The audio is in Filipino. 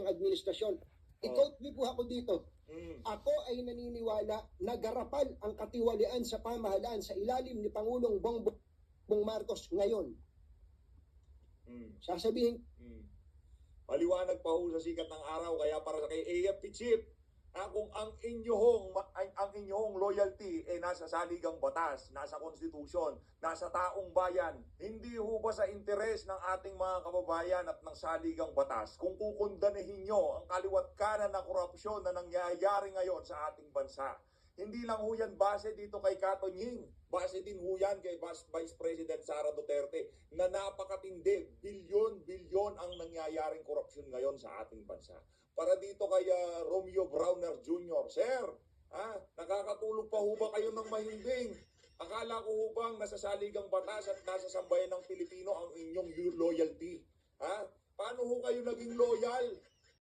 administrasyon. I-quote niyo po ako dito. Ako ay naniniwala na garapal ang katiwalian sa pamahalaan sa ilalim ni Pangulong Bongbong Marcos ngayon. Sasabihin, Maliwanag pa ho sa sikat ng araw, kaya para kay AFP Chief, kung ang inyong loyalty nasa saligang batas, nasa konstitusyon, nasa taong bayan, hindi ho ba sa interes ng ating mga kababayan at ng saligang batas kung kukundanahin nyo ang kaliwat kanan na korupsyon na nangyayari ngayon sa ating bansa? Hindi lang ho yan base dito kay Kato Nying. Base din ho yan kay Vice President Sara Duterte na napakatindi. Bilyon-bilyon ang nangyayaring korupsyon ngayon sa ating bansa. Para dito kay Romeo Browner Jr. Sir, nakakatulog pa ho ba kayo ng mahimbing? Akala ko ho bang nasa saligang batas at nasa sambayan ng Pilipino ang inyong loyalty? Paano ho kayo naging loyal